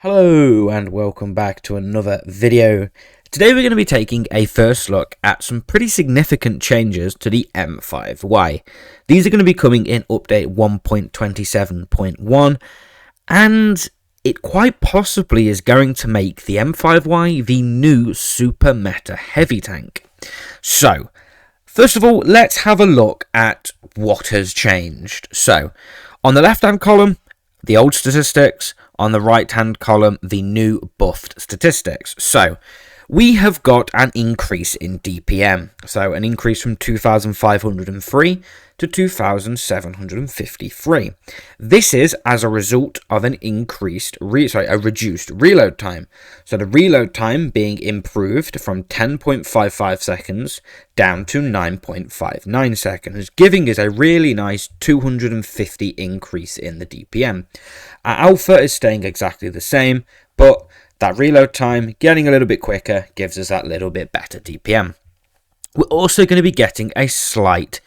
Hello and welcome back to another video. Today we're going to be taking a first look at some pretty significant changes to the M5Y. These are going to be coming in update 1.27.1 and it quite possibly is going to make the M5Y the new super meta heavy tank. So, first of all, let's have a look at what has changed. So, on the left hand column, the old statistics. On the right hand column, the new buffed statistics. So we have got an increase in DPM. So an increase from 2,503 to 2,753. This is as a result of an a reduced reload time. So the reload time being improved from 10.55 seconds down to 9.59 seconds, giving us a really nice 250 increase in the DPM. Our alpha is staying exactly the same, but that reload time getting a little bit quicker gives us that little bit better DPM. We're also going to be getting a slight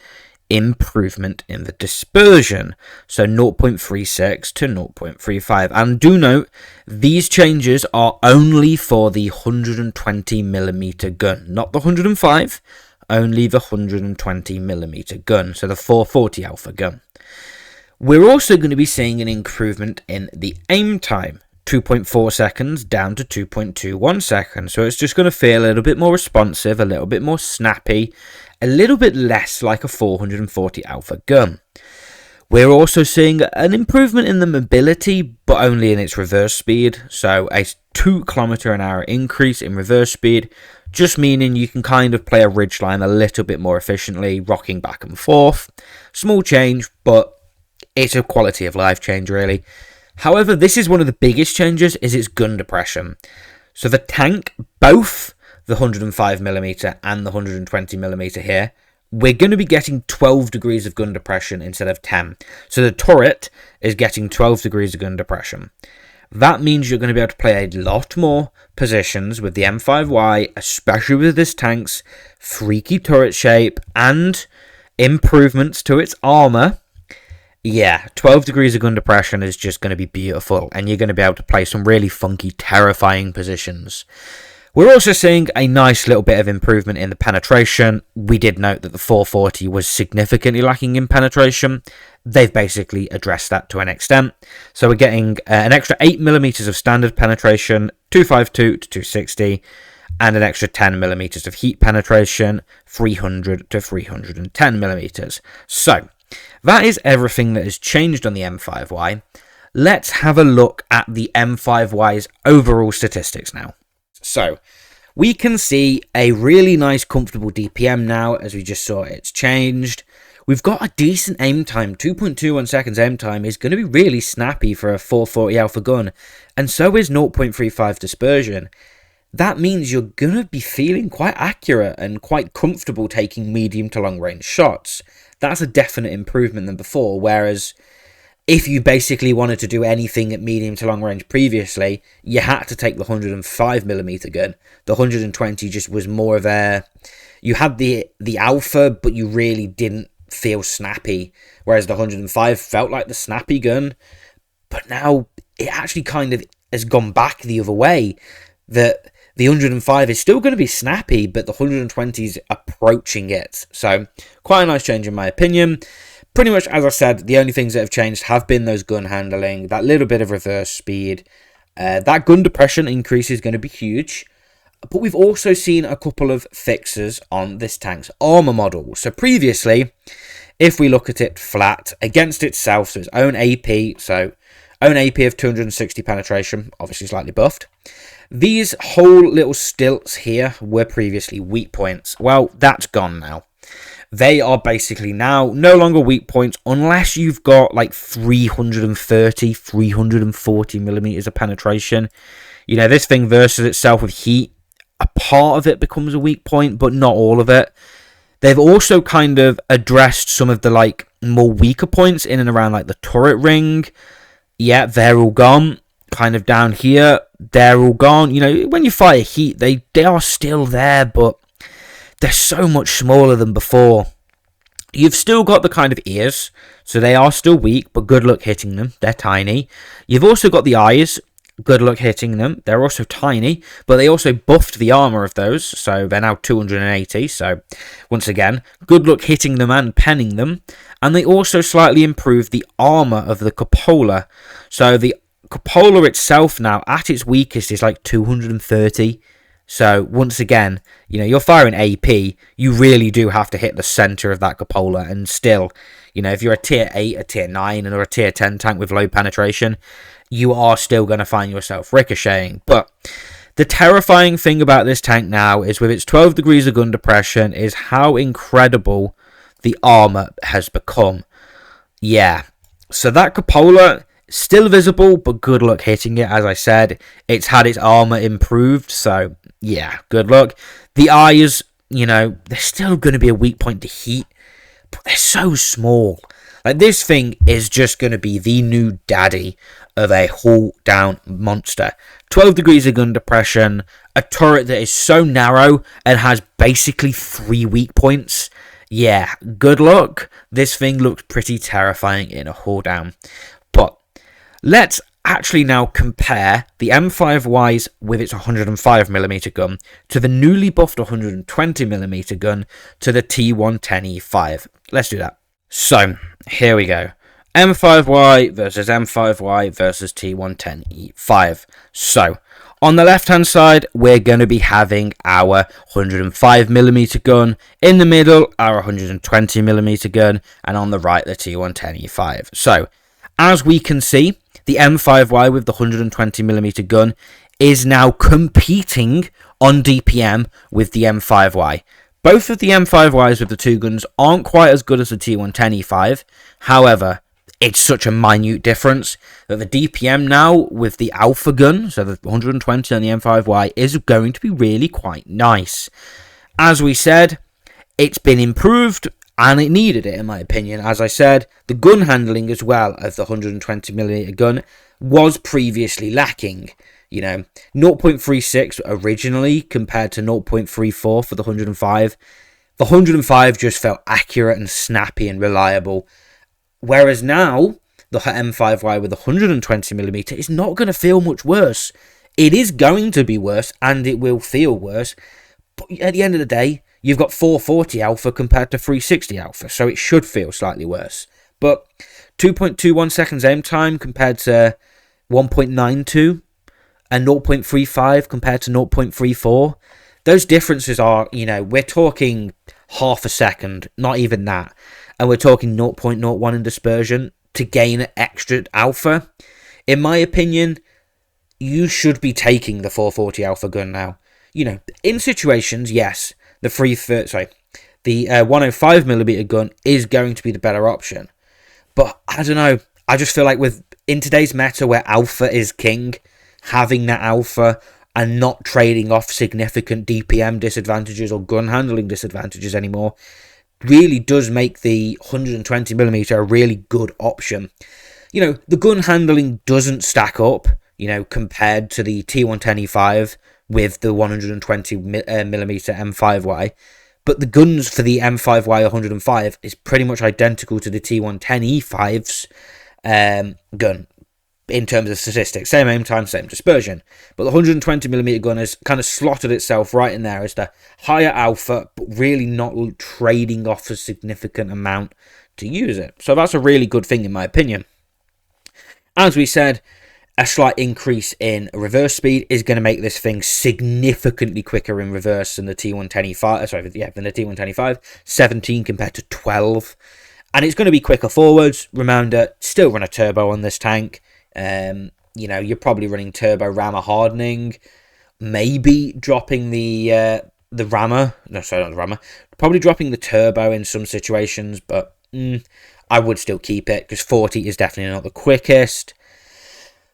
improvement in the dispersion, so 0.36 to 0.35, and do note these changes are only for the 120mm gun, not the 105, only the 120mm gun, so the 440 alpha gun. We're also going to be seeing an improvement in the aim time, 2.4 seconds down to 2.21 seconds, so it's just going to feel a little bit more responsive, a little bit more snappy, a little bit less like a 440 alpha gun. We're also seeing an improvement in the mobility, but only in its reverse speed, so a 2 km/h increase in reverse speed, just meaning you can kind of play a ridgeline a little bit more efficiently, rocking back and forth. Small change, but it's a quality of life change really. However, this is one of the biggest changes, is its gun depression. So the tank, both the 105mm and the 120mm here, we're going to be getting 12 degrees of gun depression instead of 10. So the turret is getting 12 degrees of gun depression. That means you're going to be able to play a lot more positions with the M5Y, especially with this tank's freaky turret shape and improvements to its armor. Yeah, 12 degrees of gun depression is just going to be beautiful, and you're going to be able to play some really funky, terrifying positions. We're also seeing a nice little bit of improvement in the penetration. We did note that the 440 was significantly lacking in penetration. They've basically addressed that to an extent. So we're getting an extra 8mm of standard penetration, 252 to 260, and an extra 10mm of heat penetration, 300 to 310mm. So that is everything that has changed on the M5Y. Let's have a look at the M5Y's overall statistics now. So, we can see a really nice comfortable DPM now, as we just saw it's changed. We've got a decent aim time, 2.21 seconds aim time is going to be really snappy for a 440 alpha gun, and so is 0.35 dispersion. That means you're going to be feeling quite accurate and quite comfortable taking medium to long range shots. That's a definite improvement than before, whereas if you basically wanted to do anything at medium to long range previously, you had to take the 105mm gun. The 120 just was more of a... You had the alpha, but you really didn't feel snappy, whereas the 105 felt like the snappy gun. But now it actually kind of has gone back the other way, that the 105 is still going to be snappy, but the 120 is approaching it. So, quite a nice change in my opinion. Pretty much, as I said, the only things that have changed have been those gun handling, that little bit of reverse speed. That gun depression increase is going to be huge. But we've also seen a couple of fixes on this tank's armor model. So previously, if we look at it flat against itself, so its own AP, own AP of 260 penetration, obviously slightly buffed. These whole little stilts here were previously weak points. Well, that's gone now. They are basically now no longer weak points unless you've got like 330, 340mm of penetration. You know, this thing versus itself with heat. A part of it becomes a weak point, but not all of it. They've also kind of addressed some of the like more weaker points in and around like the turret ring. Yeah, they're all gone. Kind of down here, they're all gone. You know, when you fire heat, they are still there, but they're so much smaller than before. You've still got the kind of ears, so they are still weak, but good luck hitting them. They're tiny. You've also got the eyes. Good luck hitting them. They're also tiny, but they also buffed the armor of those, so they're now 280. So, once again, good luck hitting them and penning them. And they also slightly improved the armor of the cupola. So, the cupola itself now, at its weakest, is like 230. So, once again, you're firing AP, you really do have to hit the center of that cupola. And still, if you're a tier 8, a tier 9, or a tier 10 tank with low penetration, you are still going to find yourself ricocheting. But the terrifying thing about this tank now is with its 12 degrees of gun depression is how incredible the armor has become. Yeah, so that cupola, still visible, but good luck hitting it. As I said, it's had its armor improved, so yeah, good luck. The eyes, they're still going to be a weak point to heat, but they're so small. Like, this thing is just going to be the new daddy of a hull down monster. 12 degrees of gun depression, a turret that is so narrow and has basically 3 weak points. Yeah, good luck. This thing looks pretty terrifying in a hull down. But let's actually now compare the M5Ys with its 105mm gun to the newly buffed 120mm gun to the T110E5. Let's do that. So, here we go. M5Y versus M5Y versus T110E5. So, on the left-hand side, we're going to be having our 105mm gun. In the middle, our 120mm gun. And on the right, the T110E5. So, as we can see, the M5Y with the 120mm gun is now competing on DPM with the M5Y. Both of the M5Ys with the two guns aren't quite as good as the T110E5. However, it's such a minute difference that the DPM now with the Alpha gun, so the 120 on the M5Y, is going to be really quite nice. As we said, it's been improved, and it needed it in my opinion. As I said, the gun handling as well as the 120mm gun was previously lacking. 0.36 originally compared to 0.34 for the 105. The 105 just felt accurate and snappy and reliable. Whereas now, the M5Y with the 120mm is not going to feel much worse. It is going to be worse, and it will feel worse. But at the end of the day, you've got 440 alpha compared to 360 alpha, so it should feel slightly worse. But 2.21 seconds aim time compared to 1.92, and 0.35 compared to 0.34. Those differences are, we're talking half a second, not even that. And we're talking 0.01 in dispersion to gain extra alpha. In my opinion, you should be taking the 440 alpha gun now. In situations, yes, the 105mm gun is going to be the better option. But I don't know, I just feel like in today's meta where alpha is king, having that alpha and not trading off significant DPM disadvantages or gun handling disadvantages anymore really does make the 120mm a really good option. The gun handling doesn't stack up, compared to the T110E5 with the 120mm M5Y, but the guns for the M5Y 105 is pretty much identical to the T110E5's gun. In terms of statistics, same aim time, same dispersion. But the 120mm gun has kind of slotted itself right in there as the higher alpha, but really not trading off a significant amount to use it. So that's a really good thing in my opinion. As we said, a slight increase in reverse speed is going to make this thing significantly quicker in reverse than the T110E5. Than the T110E5. 17 compared to 12. And it's going to be quicker forwards. Remember, still run a turbo on this tank. You're probably running turbo rammer hardening, maybe dropping the rammer. No, sorry, not the rammer. Probably dropping the turbo in some situations, but I would still keep it because 40 is definitely not the quickest.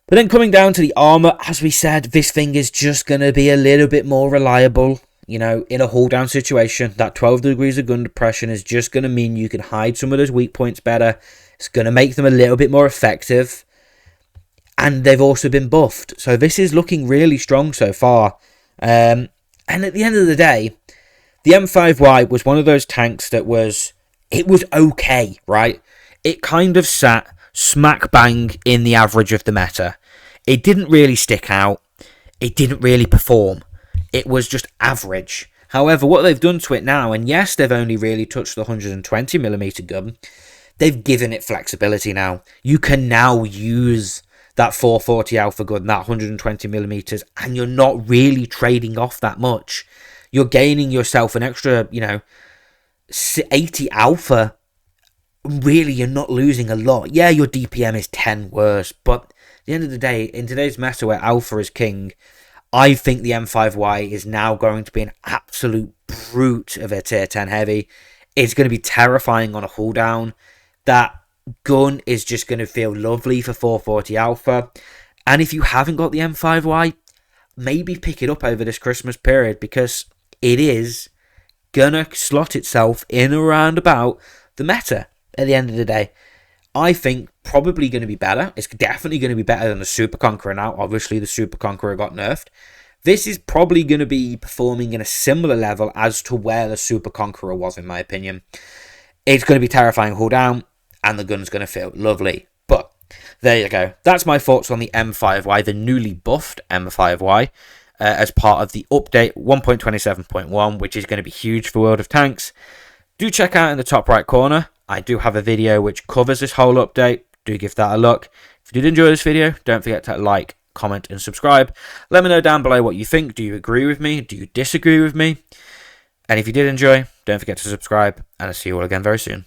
But then coming down to the armor, as we said, this thing is just going to be a little bit more reliable. In a hull down situation, that 12 degrees of gun depression is just going to mean you can hide some of those weak points better. It's going to make them a little bit more effective. And they've also been buffed. So this is looking really strong so far. And at the end of the day, the M5Y was one of those tanks that was okay, right? It kind of sat smack bang in the average of the meta. It didn't really stick out. It didn't really perform. It was just average. However, what they've done to it now, and yes, they've only really touched the 120mm gun, they've given it flexibility now. You can now use that 440 alpha gun, that 120mm, and you're not really trading off that much. You're gaining yourself an extra, 80 alpha. Really, you're not losing a lot. Yeah, your DPM is 10 worse, but at the end of the day, in today's meta where alpha is king, I think the M5Y is now going to be an absolute brute of a tier 10 heavy. It's going to be terrifying on a cooldown. That gun is just going to feel lovely for 440 alpha. And if you haven't got the M5Y, maybe pick it up over this Christmas period, because it is going to slot itself in around about the meta at the end of the day. I think probably going to be better. It's definitely going to be better than the Super Conqueror now. Obviously, the Super Conqueror got nerfed. This is probably going to be performing in a similar level as to where the Super Conqueror was, in my opinion. It's going to be terrifying hold down, and the gun's going to feel lovely. But there you go. That's my thoughts on the M5Y, the newly buffed M5Y, as part of the update 1.27.1, which is going to be huge for World of Tanks. Do check out in the top right corner. I do have a video which covers this whole update. Do give that a look. If you did enjoy this video, don't forget to like, comment, and subscribe. Let me know down below what you think. Do you agree with me? Do you disagree with me? And if you did enjoy, don't forget to subscribe, and I'll see you all again very soon.